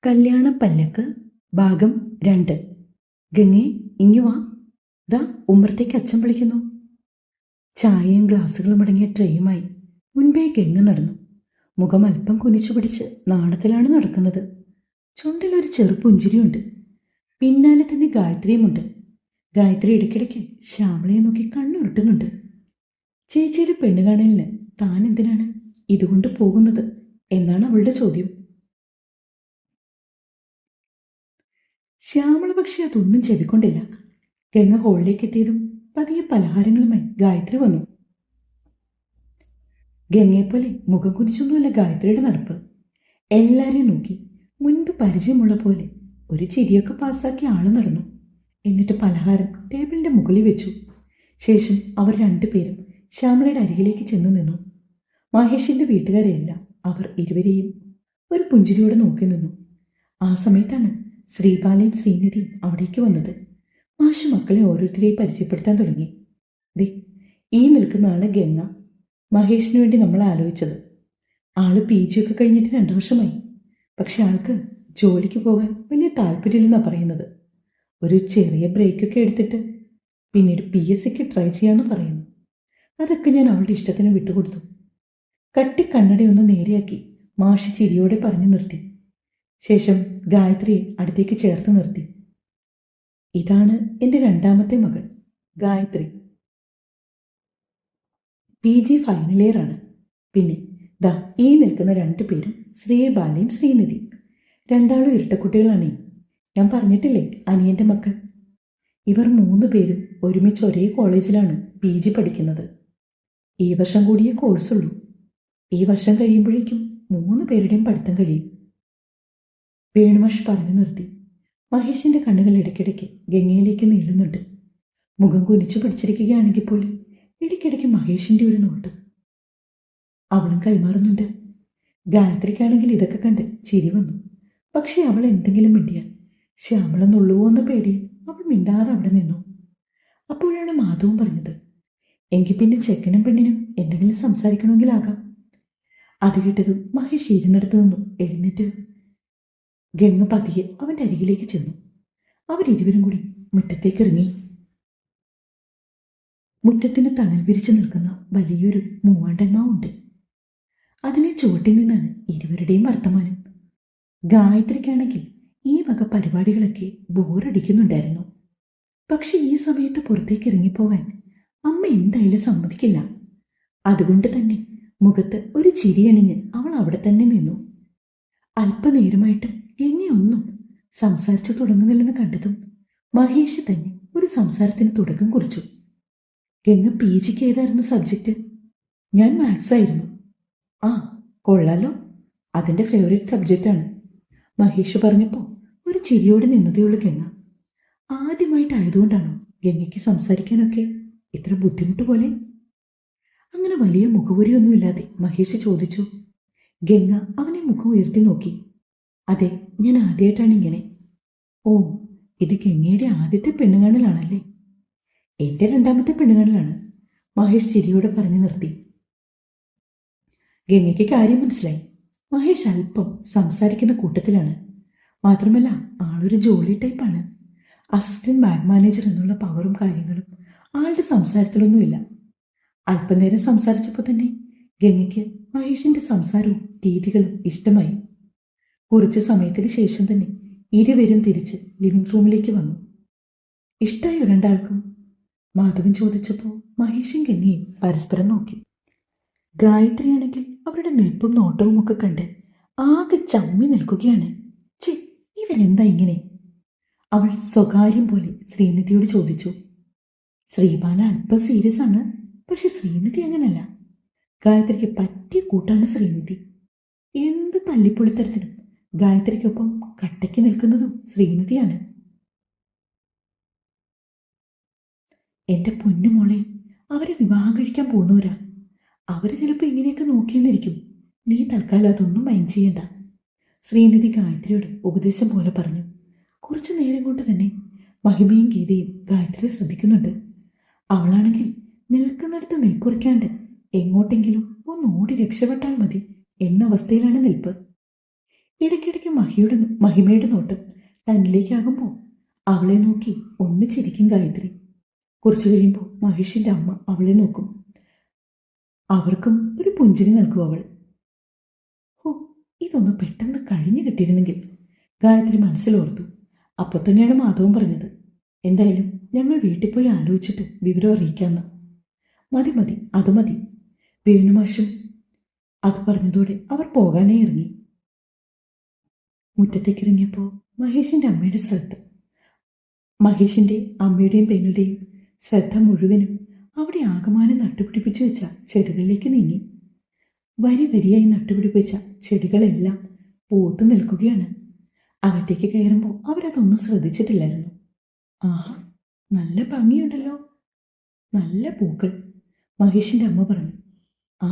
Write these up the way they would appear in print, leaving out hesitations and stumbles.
കല്യാണ പല്ലക്ക് ഭാഗം 2. ഗംഗേ, ഇങ്ങു വാ. ദാ ഉമ്മറത്തേക്ക് അച്ഛൻ വിളിക്കുന്നു. ചായയും ഗ്ലാസുകളും അടങ്ങിയ ട്രേയുമായി മുൻപേ ഗംഗ നടന്നു. മുഖം അല്പം കുനിച്ചു പിടിച്ച് നാണത്തിലാണ് നടക്കുന്നത്. ചുണ്ടിലൊരു ചെറു പുഞ്ചിരിയുണ്ട്. പിന്നാലെ തന്നെ ഗായത്രിയുമുണ്ട്. ഗായത്രി ഇടയ്ക്കിടയ്ക്ക് ശ്യാമളയെ നോക്കി കണ്ണുരുട്ടുന്നുണ്ട്. ചേച്ചിയുടെ പെണ്ണുകാണലിന് താൻ എന്തിനാണ് ഇതുകൊണ്ട് പോകുന്നത് എന്നാണ് അവളുടെ ചോദ്യം. ശ്യാമള പക്ഷെ അതൊന്നും ചെവിക്കൊണ്ടില്ല. ഗംഗ ഹോളിലേക്ക് എത്തിയതും പതിയെ പലഹാരങ്ങളുമായി ഗായത്രി വന്നു. ഗംഗയെപ്പോലെ മുഖം കുനിച്ചൊന്നുമല്ല ഗായത്രിയുടെ നടപ്പ്. എല്ലാരെയും നോക്കി മുൻപ് പരിചയമുള്ള പോലെ ഒരു ചിരിയൊക്കെ പാസ്സാക്കി ആള് നടന്നു. എന്നിട്ട് പലഹാരം ടേബിളിന്റെ മുകളിൽ വെച്ചു. ശേഷം അവർ രണ്ടുപേരും ശ്യാമളയുടെ അരികിലേക്ക് ചെന്നു നിന്നു. മഹേഷിന്റെ വീട്ടുകാരെയല്ല അവർ ഇരുവരെയും ഒരു പുഞ്ചിരിയോടെ നോക്കി നിന്നു. ആ സമയത്താണ് ശ്രീബാലയും ശ്രീനിധിയും അവിടേക്ക് വന്നത്. മാഷ് മക്കളെ ഓരോരുത്തരെയും പരിചയപ്പെടുത്താൻ തുടങ്ങി. ദേ, ഈ നിൽക്കുന്നതാണ് ഗംഗ. മഹേഷിന് വേണ്ടി നമ്മൾ ആലോചിച്ചത്. ആള് PG ഒക്കെ കഴിഞ്ഞിട്ട് 2 വർഷമായി. പക്ഷെ ആൾക്ക് ജോലിക്ക് പോകാൻ വലിയ താല്പര്യമില്ലെന്നാണ് പറയുന്നത്. ഒരു ചെറിയ ബ്രേക്കൊക്കെ എടുത്തിട്ട് പിന്നീട് PSCക്ക് ട്രൈ ചെയ്യാമെന്ന് പറയുന്നു. അതൊക്കെ ഞാൻ അവളുടെ ഇഷ്ടത്തിന് വിട്ടുകൊടുത്തു. കട്ടി കണ്ണടയൊന്ന് നേരെയാക്കി മാഷി ചിരിയോടെ പറഞ്ഞു നിർത്തി. ശേഷം ഗായത്രിയെ അടുത്തേക്ക് ചേർത്ത് നിർത്തി. ഇതാണ് എൻ്റെ 2ാമത്തെ മകൾ ഗായത്രി. PG ഫൈനൽ ഇയർ ആണ്. പിന്നെ ദാ ഈ നിൽക്കുന്ന 2 പേരും ശ്രീബാലയും ശ്രീനിധിയും. 2 ഇരട്ടക്കുട്ടികളാണേ. ഞാൻ പറഞ്ഞിട്ടില്ലേ, അനിയൻ്റെ മക്കൾ. ഇവർ 3 പേരും ഒരുമിച്ച് ഒരേ കോളേജിലാണ് PG പഠിക്കുന്നത്. ഈ വർഷം കൂടിയേ കോഴ്സുള്ളൂ. ഈ വർഷം കഴിയുമ്പോഴേക്കും 3 പേരുടെയും പഠിത്തം കഴിയും. വേണുമാഷ് പറഞ്ഞു നിർത്തി. മഹേഷിന്റെ കണ്ണുകൾ ഇടയ്ക്കിടയ്ക്ക് ഗംഗയിലേക്ക് നീളുന്നുണ്ട്. മുഖം കുനിച്ചു പിടിച്ചിരിക്കുകയാണെങ്കിൽ പോലും ഇടയ്ക്കിടയ്ക്ക് മഹേഷിന്റെ ഒരു നോട്ടം അവളും കൈമാറുന്നുണ്ട്. ഗായത്രിക്കാണെങ്കിൽ ഇതൊക്കെ കണ്ട് ചിരി വന്നു. പക്ഷെ അവൾ എന്തെങ്കിലും മിണ്ടിയാൽ ശ്യാമള നുള്ളുവോ എന്ന പേടിയിൽ അവൾ മിണ്ടാതെ അവിടെ നിന്നു. അപ്പോഴാണ് മാധവും പറഞ്ഞത്, എങ്കിൽ പിന്നെ ചെക്കനും പെണ്ണിനും എന്തെങ്കിലും സംസാരിക്കണമെങ്കിലാകാം. അത് കേട്ടതും മഹേഷ് ഇരുന്നിടത്ത് നിന്നു എഴുന്നേറ്റ് ഗംഗ പതിയെ അവന്റെ അരികിലേക്ക് ചെന്നു. അവരിരുവരും കൂടി മുറ്റത്തേക്ക് ഇറങ്ങി. മുറ്റത്തിന് തണൽ വിരിച്ചു നിൽക്കുന്ന വലിയൊരു മൂവാണ്ടന്മാവുണ്ട്. അതിനെ ചുവട്ടിൽ നിന്നാണ് ഇരുവരുടെയും വർത്തമാനം. ഗായത്രിക്കാണെങ്കിൽ ഈ വക പരിപാടികളൊക്കെ ബോറടിക്കുന്നുണ്ടായിരുന്നു. പക്ഷെ ഈ സമയത്ത് പുറത്തേക്ക് ഇറങ്ങിപ്പോകാൻ അമ്മ എന്തായാലും സമ്മതിക്കില്ല. അതുകൊണ്ട് തന്നെ മുഖത്ത് ഒരു ചിരിയണിഞ്ഞ് അവൾ അവിടെ തന്നെ നിന്നു. അല്പനേരമായിട്ടും ഗംഗയൊന്നും സംസാരിച്ചു തുടങ്ങുന്നില്ലെന്ന് കണ്ടതും മഹേഷ് തന്നെ ഒരു സംസാരത്തിന് തുടക്കം കുറിച്ചു. ഗംഗ PGക്ക് ഏതായിരുന്നു സബ്ജക്റ്റ്? ഞാൻ മാത്സ് ആയിരുന്നു. ആ, കൊള്ളാലോ, അതിൻ്റെ ഫേവറേറ്റ് സബ്ജക്റ്റാണ്. മഹേഷ് പറഞ്ഞപ്പോൾ ഒരു ചിരിയോടെ നിന്നതേയുള്ളൂ ഗംഗ. ആദ്യമായിട്ടായതുകൊണ്ടാണോ ഗംഗയ്ക്ക് സംസാരിക്കാനൊക്കെ ഇത്ര ബുദ്ധിമുട്ട് പോലെ? അങ്ങനെ വലിയ മുഖവുരിയൊന്നുമില്ലാതെ മഹേഷ് ചോദിച്ചു. ഗംഗ അവനെ മുഖം ഉയർത്തി നോക്കി. അതെ, ഞാൻ ആദ്യമായിട്ടാണ് ഇങ്ങനെ. ഓ, ഇത് ഗംഗയുടെ ആദ്യത്തെ പെണ്ണുകാണലാണല്ലേ? എൻ്റെ 2ാമത്തെ പെണ്ണുകാണലാണ്, മഹേഷ് ചിരിയോടെ പറഞ്ഞു നിർത്തി. ഗംഗയ്ക്ക് കാര്യം മനസ്സിലായി. മഹേഷ് അല്പം സംസാരിക്കുന്ന കൂട്ടത്തിലാണ്. മാത്രമല്ല ആളൊരു ജോലി ടൈപ്പാണ്. അസിസ്റ്റന്റ് ബാങ്ക് മാനേജർ എന്നുള്ള പവറും കാര്യങ്ങളും ആളുടെ സംസാരത്തിലൊന്നുമില്ല. അല്പനേരം സംസാരിച്ചപ്പോൾ തന്നെ ഗംഗയ്ക്ക് മഹേഷിന്റെ സംസാരവും രീതികളും ഇഷ്ടമായി. കുറച്ച് സമയത്തിന് ശേഷം തന്നെ ഇരുവരും തിരിച്ച് ലിവിംഗ് റൂമിലേക്ക് വന്നു. ഇഷ്ടമായോ 2ആൾക്കും? മാധവൻ ചോദിച്ചപ്പോൾ മഹേഷും ഗംഗയും പരസ്പരം നോക്കി. ഗായത്രിയാണെങ്കിൽ അവരുടെ നിൽപ്പും നോട്ടവും ഒക്കെ കണ്ട് ആകെ ചമ്മി നിൽക്കുകയാണ്. ചെ, ഇവരെന്താ ഇങ്ങനെ? അവൾ സ്വകാര്യം പോലെ ശ്രീനിധിയോട് ചോദിച്ചു. ശ്രീബാല അല്പം സീരിയസ് ആണ്, പക്ഷെ ശ്രീനിധി അങ്ങനല്ല. ഗായത്രിക്ക് പറ്റിയ കൂട്ടാണ് ശ്രീനിധി. എന്ത് തല്ലിപ്പൊളിത്തരത്തിനും ഗായത്രിക്കൊപ്പം കട്ടയ്ക്ക് നിൽക്കുന്നതും ശ്രീനിധിയാണ്. എന്റെ പൊന്നുമോളെ, അവരെ വിവാഹം കഴിക്കാൻ പോകുന്നവരാ. അവര് ചിലപ്പോൾ ഇങ്ങനെയൊക്കെ നോക്കിയെന്നിരിക്കും. നീ തൽക്കാലം അതൊന്നും മൈൻഡ് ചെയ്യണ്ട. ശ്രീനിധി ഗായത്രിയോട് ഉപദേശം പോലെ പറഞ്ഞു. കുറച്ചു നേരം കൊണ്ട് തന്നെ മഹിമയും ഗീതയും ഗായത്രി ശ്രദ്ധിക്കുന്നുണ്ട്. അവളാണെങ്കിൽ നിൽക്കുന്നിടത്ത് നിൽക്കുറിക്കാണ്ട് എങ്ങോട്ടെങ്കിലും ഒന്ന് ഓടി രക്ഷപ്പെട്ടാൽ മതി എന്ന അവസ്ഥയിലാണ് നിൽപ്പ്. ഇടയ്ക്കിടയ്ക്ക് മഹിമയുടെ നോട്ടം തന്നിലേക്കാകുമ്പോൾ അവളെ നോക്കി ഒന്ന് ചിരിക്കും ഗായത്രി. കുറച്ചു കഴിയുമ്പോൾ മഹേഷിന്റെ അമ്മ അവളെ നോക്കും. അവർക്കും ഒരു പുഞ്ചിരി നൽകും അവൾ. ഓ, ഇതൊന്ന് പെട്ടെന്ന് കഴിഞ്ഞു കിട്ടിയിരുന്നെങ്കിൽ ഗായത്രി മനസ്സിലോർത്തു. അപ്പോൾ തന്നെയാണ് മാധവൻ പറഞ്ഞത്, എന്തായാലും ഞങ്ങൾ വീട്ടിൽ പോയി ആലോചിച്ചിട്ട് വിവരം അറിയിക്കാമെന്ന്. മതി മതി, അത് മതി. വേണുമാഷും അത് പറഞ്ഞതോടെ അവർ പോകാനേ ഇറങ്ങി. മുറ്റത്തേക്ക് ഇറങ്ങിയപ്പോൾ മഹേഷിന്റെ അമ്മയുടെയും പെങ്ങളുടെയും ശ്രദ്ധ മുഴുവനും അവിടെ ആകമാനം നട്ടുപിടിപ്പിച്ചു വെച്ച ചെടികളിലേക്ക് നീങ്ങി. വരി വരിയായി നട്ടുപിടിപ്പിച്ച ചെടികളെല്ലാം പൂത്തു നിൽക്കുകയാണ്. അകത്തേക്ക് കയറുമ്പോൾ അവരതൊന്നും ശ്രദ്ധിച്ചിട്ടില്ലായിരുന്നു. ആഹാ, നല്ല ഭംഗിയുണ്ടല്ലോ, നല്ല പൂക്കൾ. മഹേഷിന്റെ അമ്മ പറഞ്ഞു. ആ,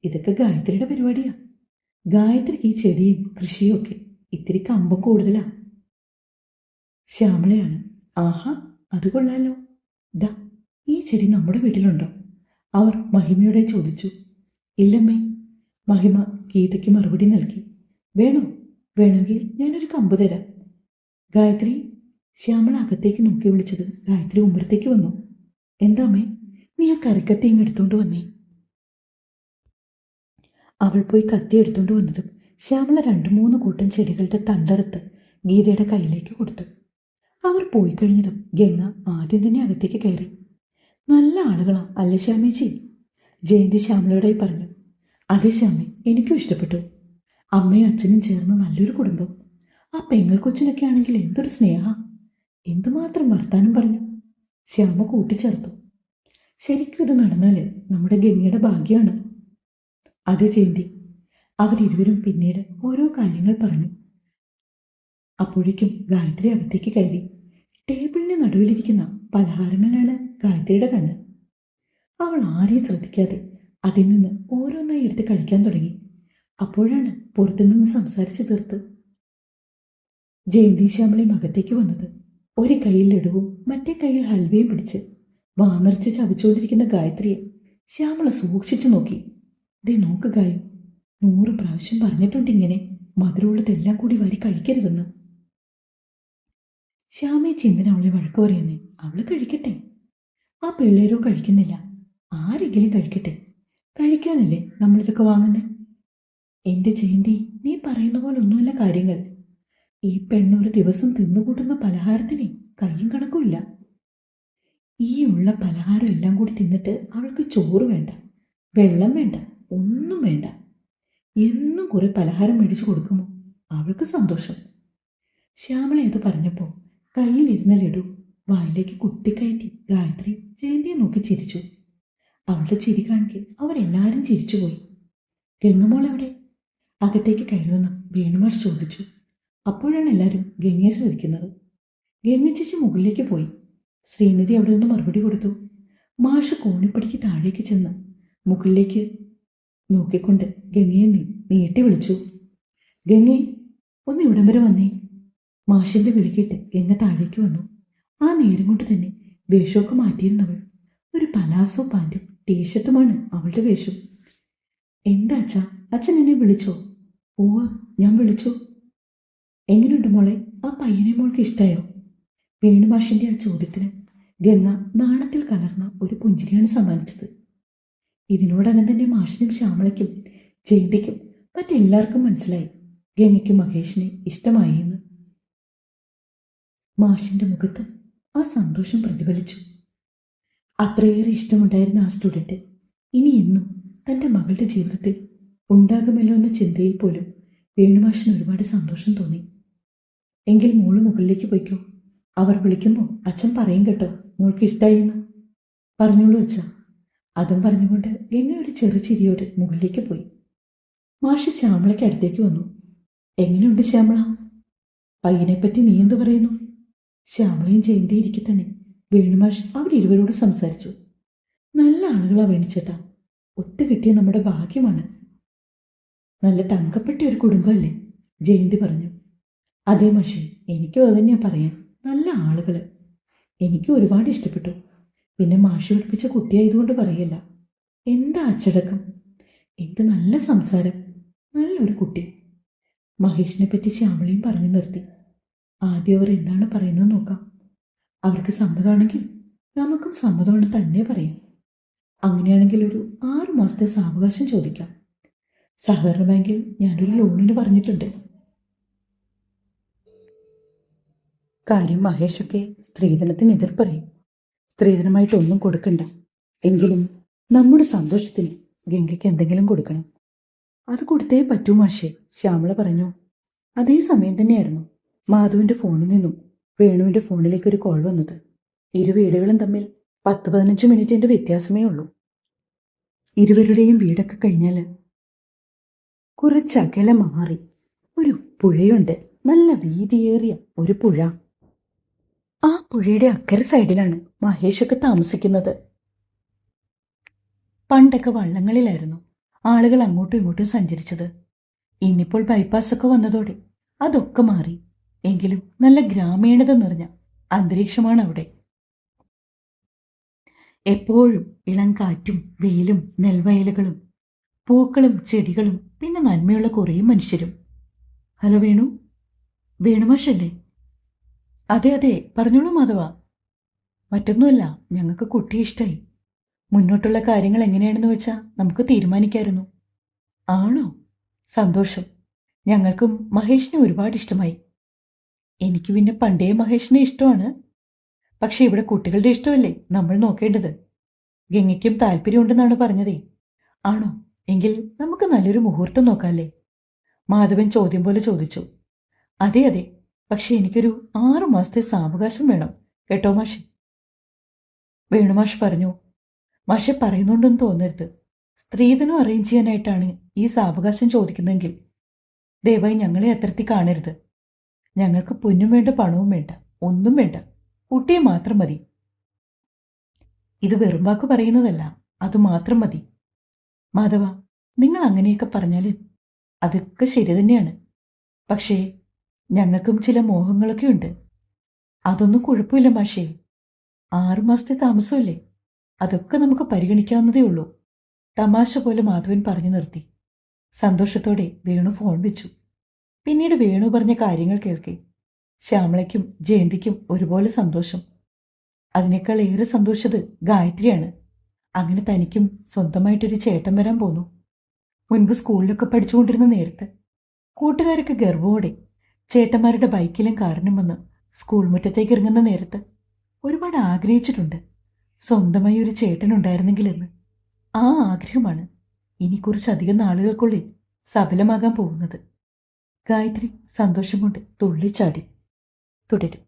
ഇതൊക്കെ ഗായത്രിയുടെ പരിപാടിയാ. ഗായത്രിക്ക് ഈ ചെടിയും കൃഷിയും ഒക്കെ ഇത്തിരി കമ്പം കൂടുതലാ. ശ്യാമളയാണ്. ആഹാ, അത് കൊള്ളാലോ. ദാ, ഈ ചെടി നമ്മുടെ വീട്ടിലുണ്ടോ? അവർ മഹിമയോടെ ചോദിച്ചു. ഇല്ലമ്മേ, മഹിമ ഗീതയ്ക്ക് മറുപടി നൽകി. വേണമെങ്കിൽ ഞാനൊരു കമ്പ് തരാം. ഗായത്രി. ശ്യാമള അകത്തേക്ക് നോക്കി വിളിച്ചത് ഗായത്രി ഉമ്മറത്തേക്ക് വന്നു. എന്താമ്മേ, നീ ആ കറിക്കത്തി ഇങ്ങ് എടുത്തോണ്ട് വന്നേ. അവൾ പോയി കത്തി എടുത്തോണ്ട് വന്നതും ശ്യാമള 2-3 കൂട്ടം ചെടികളുടെ തണ്ടറുത്ത് ഗീതയുടെ കയ്യിലേക്ക് കൊടുത്തു. അവർ പോയി കഴിഞ്ഞതും ഗംഗ ആദ്യം തന്നെ അകത്തേക്ക് കയറി. നല്ല ആളുകളാ അല്ലേ ശ്യാമേച്ചി? ജയന്തി ശ്യാമളയോടായി പറഞ്ഞു. അതെ ശ്യാമേ, എനിക്കും ഇഷ്ടപ്പെട്ടു. അമ്മയും അച്ഛനും ചേർന്ന് നല്ലൊരു കുടുംബം. ആ പെങ്ങൾ കൊച്ചിനൊക്കെ ആണെങ്കിൽ എന്തൊരു സ്നേഹ, എന്തുമാത്രം വർത്താനം പറഞ്ഞു. ശ്യാമ കൂട്ടിച്ചേർത്തു. ശരിക്കും ഇത് നടന്നാൽ നമ്മുടെ ഗംഗയുടെ ഭാഗ്യമാണ്. അതെ ജയന്തി. അവരിരുവരും പിന്നീട് ഓരോ കാര്യങ്ങൾ പറഞ്ഞു. അപ്പോഴേക്കും ഗായത്രി അകത്തേക്ക് കയറി. ടേബിളിന് നടുവിലിരിക്കുന്ന പലഹാരങ്ങളിലാണ് ഗായത്രിയുടെ കണ്ണ്. അവൾ ആരെയും ശ്രദ്ധിക്കാതെ അതിൽ നിന്ന് ഓരോന്നായി എടുത്ത് കഴിക്കാൻ തുടങ്ങി. അപ്പോഴാണ് പുറത്തുനിന്ന് സംസാരിച്ചു തീർത്ത് ജയന്തി ശ്യാമളയും അകത്തേക്ക് വന്നത്. ഒരു കയ്യിൽ ലഡുവും മറ്റേ കയ്യിൽ ഹൽവയും പിടിച്ച് വാനിറച്ച് ചവച്ചുകൊണ്ടിരിക്കുന്ന ഗായത്രിയെ ശ്യാമള സൂക്ഷിച്ചു നോക്കി. ദേ നോക്ക് ഗായു, 100 പ്രാവശ്യം പറഞ്ഞിട്ടുണ്ട് ഇങ്ങനെ മധുരമുള്ളതെല്ലാം കൂടി വാരി കഴിക്കരുതെന്ന്. ശ്യാമയെ ചിന്തന അവളെ വഴക്ക് പറയുന്നേ. അവള് കഴിക്കട്ടെ. ആ പിള്ളേരോ കഴിക്കുന്നില്ല, ആരെങ്കിലും കഴിക്കട്ടെ. കഴിക്കാനല്ലേ നമ്മളിതൊക്കെ വാങ്ങുന്നേ. എന്റെ ജയന്തി, നീ പറയുന്ന പോലെ ഒന്നുമല്ല കാര്യങ്ങൾ. ഈ പെണ്ണൊരു ദിവസം തിന്നുകൂട്ടുന്ന പലഹാരത്തിന് കയ്യും കണക്കുമില്ല. ഈ ഉള്ള പലഹാരം എല്ലാം കൂടി തിന്നിട്ട് അവൾക്ക് ചോറ് വേണ്ട, വെള്ളം വേണ്ട, ഒന്നും വേണ്ട. എന്നും കുറെ പലഹാരം മേടിച്ചു കൊടുക്കുമോ അവൾക്ക് സന്തോഷം. ശ്യാമള അത് പറഞ്ഞപ്പോൾ കയ്യിലിരുന്ന ലഡു വായിലേക്ക് കുത്തിക്കയറ്റി ഗായത്രി ജയന്തിയെ നോക്കി ചിരിച്ചു. അവളുടെ ചിരി കാണിക്കെ അവരെല്ലാവരും ചിരിച്ചുപോയി. ഗംഗമോൾ എവിടെ? അകത്തേക്ക് കയറുമെന്ന് വേണുമാഷ് ചോദിച്ചു. അപ്പോഴാണ് എല്ലാവരും ഗംഗയെ ശ്രദ്ധിക്കുന്നത്. ഗംഗ ചേച്ചി മുകളിലേക്ക് പോയി. ശ്രീനിധി അവിടെ നിന്ന് മറുപടി കൊടുത്തു. മാഷ് കോണിപ്പടിക്ക് താഴേക്ക് ചെന്ന് മുകളിലേക്ക് നോക്കിക്കൊണ്ട് ഗംഗയെ നീട്ടി വിളിച്ചു. ഗംഗേ, ഒന്ന് ഇവിടം വരെ വന്നേ. മാഷിന്റെ വിളിക്കേട്ട് ഗംഗ താഴേക്ക് വന്നു. ആ നേരം കൊണ്ട് തന്നെ വേഷമൊക്കെ മാറ്റിയിരുന്നവൾ. ഒരു പലാസോ പാൻറ്റും ടീഷർട്ടുമാണ് അവളുടെ വേഷം. എന്താ അച്ഛാ, അച്ഛൻ എന്നെ വിളിച്ചോ? ഓവ്, ഞാൻ വിളിച്ചു. എങ്ങനെയുണ്ട് മോളെ, ആ പയ്യനെ മോൾക്ക് ഇഷ്ടായോ? വേണുമാഷിന്റെ ആ ചോദ്യത്തിന് ഗംഗ നാണത്തിൽ കലർന്ന ഒരു പുഞ്ചിരിയാണ് സമ്മാനിച്ചത്. ഇതിനോടകം തന്നെ മാഷിനും ശ്യാമളയ്ക്കും ജയന്തിക്കും മറ്റെല്ലാവർക്കും മനസ്സിലായി ഗംഗയ്ക്ക് മഹേഷിനെ ഇഷ്ടമായി എന്ന്. മാഷിന്റെ മുഖത്ത് ആ സന്തോഷം പ്രതിഫലിച്ചു. അത്രയേറെ ഇഷ്ടമുണ്ടായിരുന്ന ആ സ്റ്റുഡന്റ് ഇനി എന്നും തൻ്റെ മകളുടെ ജീവിതത്തിൽ ഉണ്ടാകുമല്ലോ എന്ന ചിന്തയിൽ പോലും വേണുമാഷിന് ഒരുപാട് സന്തോഷം തോന്നി. എങ്കിൽ മോള് മുകളിലേക്ക് പോയിക്കോ, അവർ വിളിക്കുമ്പോൾ അച്ഛൻ പറയും കേട്ടോ മോൾക്ക് ഇഷ്ടമായി എന്ന്. പറഞ്ഞോളൂ അച്ഛ. അതും പറഞ്ഞുകൊണ്ട് ഗംഗ ഒരു ചെറു ചിരിയോട് മുകളിലേക്ക് പോയി. മാഷ് ശ്യാമളയ്ക്ക് അടുത്തേക്ക് വന്നു. എങ്ങനെയുണ്ട് ശ്യാമള? പയ്യനെപ്പറ്റി നീ എന്തു പറയുന്നു? ശ്യാമളയും ജയന്തിയിരിക്കെ തന്നെ വേണുമാഷ് അവിടെ ഇരുവരോട് സംസാരിച്ചു. നല്ല ആളുകളാ വേണിച്ചേട്ടാ, ഒത്തുകിട്ടിയ നമ്മുടെ ഭാഗ്യമാണ്. നല്ല തങ്കപ്പെട്ട ഒരു കുടുംബമല്ലേ? ജയന്തി പറഞ്ഞു. അതേ മാഷേ, എനിക്കും അതുതന്നെയാ പറയാൻ. നല്ല ആളുകൾ. എനിക്കും ഒരുപാട് ഇഷ്ടപ്പെട്ടു. പിന്നെ മാഷി പഠിപ്പിച്ച കുട്ടിയായതുകൊണ്ട് പറയല്ല. എന്താ അച്ചടക്കം, എന്ത് നല്ല സംസാരം, നല്ലൊരു കുട്ടി. മഹേഷിനെ പറ്റി ശ്യാമളയും പറഞ്ഞു നിർത്തി. ആദ്യം അവർ എന്താണ് പറയുന്നത് നോക്കാം. അവർക്ക് സമ്മതമാണെങ്കിൽ നമുക്കും സമ്മതമാണ് തന്നെ പറയാം. അങ്ങനെയാണെങ്കിൽ ഒരു 6 മാസത്തെ സാവകാശം ചോദിക്കാം. സഹകരണ ബാങ്കിൽ ഞാനൊരു ലോണിന് പറഞ്ഞിട്ടുണ്ട്. കാര്യം മഹേഷൊക്കെ സ്ത്രീധനത്തിന് എതിർ പറയും. സ്ത്രീധനമായിട്ടൊന്നും കൊടുക്കണ്ട, എങ്കിലും നമ്മുടെ സന്തോഷത്തിന് ഗംഗയ്ക്ക് എന്തെങ്കിലും കൊടുക്കണം. അത് കൊടുത്തേ പറ്റൂ മാഷേ, ശ്യാമള പറഞ്ഞു. അതേ സമയം തന്നെയായിരുന്നു മാധവന്റെ ഫോണിൽ നിന്നും വേണുവിന്റെ ഫോണിലേക്ക് ഒരു കോൾ വന്നത്. ഇരു വീടുകളും തമ്മിൽ 10-15 മിനിറ്റിന്റെ വ്യത്യാസമേ ഉള്ളൂ. ഇരുവരുടെയും വീടൊക്കെ കഴിഞ്ഞാൽ കുറച്ചകലം മാറി ഒരു പുഴയുണ്ട്. നല്ല വീതിയേറിയ ഒരു പുഴ. ആ പുഴയുടെ അക്കരെ സൈഡിലാണ് മഹേഷൊക്കെ താമസിക്കുന്നത്. പണ്ടൊക്കെ വള്ളങ്ങളിലായിരുന്നു ആളുകൾ അങ്ങോട്ടും ഇങ്ങോട്ടും സഞ്ചരിച്ചത്. ഇന്നിപ്പോൾ ബൈപ്പാസൊക്കെ വന്നതോടെ അതൊക്കെ മാറി. എങ്കിലും നല്ല ഗ്രാമീണത നിറഞ്ഞ അന്തരീക്ഷമാണ് അവിടെ. എപ്പോഴും ഇളം കാറ്റും വെയിലും നെൽവയലുകളും പൂക്കളും ചെടികളും പിന്നെ നന്മയുള്ള കുറേ മനുഷ്യരും. ഹലോ വേണു, വേണുമാഷല്ലേ? അതെ അതെ, പറഞ്ഞോളൂ മാധവ. മറ്റൊന്നുമല്ല, ഞങ്ങൾക്ക് കുട്ടിയെ ഇഷ്ടമായി. മുന്നോട്ടുള്ള കാര്യങ്ങൾ എങ്ങനെയാണെന്ന് വെച്ചാൽ നമുക്ക് തീരുമാനിക്കായിരുന്നു. ആണോ? സന്തോഷം. ഞങ്ങൾക്കും മഹേഷിനെ ഒരുപാട് ഇഷ്ടമായി. എനിക്ക് പിന്നെ പണ്ടേ മഹേഷിനെ ഇഷ്ടമാണ്. പക്ഷെ ഇവിടെ കുട്ടികളുടെ ഇഷ്ടമല്ലേ നമ്മൾ നോക്കേണ്ടത്. ഗംഗയ്ക്കും താല്പര്യമുണ്ടെന്നാണ് പറഞ്ഞതേ. ആണോ? എങ്കിൽ നമുക്ക് നല്ലൊരു മുഹൂർത്തം നോക്കാമല്ലേ? മാധവൻ ചോദ്യം പോലെ ചോദിച്ചു. അതെ അതെ, പക്ഷെ എനിക്കൊരു 6 മാസത്തെ സാവകാശം വേണം കേട്ടോ മാഷെ, വേണുമാഷ് പറഞ്ഞു. മാഷെ പറയുന്നുണ്ടെന്ന് തോന്നരുത്. സ്ത്രീധനം അറേഞ്ച് ചെയ്യാനായിട്ടാണ് ഈ സാവകാശം ചോദിക്കുന്നതെങ്കിൽ ദയവായി ഞങ്ങളെ അത്തരത്തിൽ കാണരുത്. ഞങ്ങൾക്ക് പൊന്നും വേണ്ട, പണവും വേണ്ട, ഒന്നും വേണ്ട. കുട്ടിയെ മാത്രം മതി. ഇത് വെറും വാക്ക് പറയുന്നതല്ല, അതുമാത്രം മതി. മാധവ, നിങ്ങൾ അങ്ങനെയൊക്കെ പറഞ്ഞാൽ അതൊക്കെ ശരി തന്നെയാണ്. പക്ഷേ ഞങ്ങൾക്കും ചില മോഹങ്ങളൊക്കെ ഉണ്ട്. അതൊന്നും കുഴപ്പമില്ല മാഷേ. 6 മാസത്തെ താമസമല്ലേ, അതൊക്കെ നമുക്ക് പരിഗണിക്കാവുന്നതേ ഉള്ളൂ. തമാശ പോലെ മാധവൻ പറഞ്ഞു നിർത്തി. സന്തോഷത്തോടെ വേണു ഫോൺ വെച്ചു. പിന്നീട് വേണു പറഞ്ഞ കാര്യങ്ങൾ കേൾക്കെ ശ്യാമളയ്ക്കും ജയന്തിക്കും ഒരുപോലെ സന്തോഷം. അതിനേക്കാൾ ഏറെ സന്തോഷത് ഗായത്രിയാണ്. അങ്ങനെ തനിക്കും സ്വന്തമായിട്ടൊരു ചേട്ടൻ വരാൻ പോന്നു. മുൻപ് സ്കൂളിലൊക്കെ പഠിച്ചുകൊണ്ടിരുന്ന നേരത്ത് കൂട്ടുകാരൊക്കെ ഗർവോടെ ചേട്ടന്മാരുടെ ബൈക്കിലും കാറിനും വന്ന് സ്കൂൾ മുറ്റത്തേക്ക് ഇറങ്ങുന്ന നേരത്ത് ഒരുപാട് ആഗ്രഹിച്ചിട്ടുണ്ട് സ്വന്തമായി ഒരു ചേട്ടനുണ്ടായിരുന്നെങ്കിലെന്ന്. ആ ആഗ്രഹമാണ് ഇനി കുറച്ചധികം നാളുകൾക്കുള്ളിൽ സഫലമാകാൻ പോകുന്നത്. ഗായത്രി സന്തോഷം കൊണ്ട് തുള്ളിച്ചാടി. തുടരും.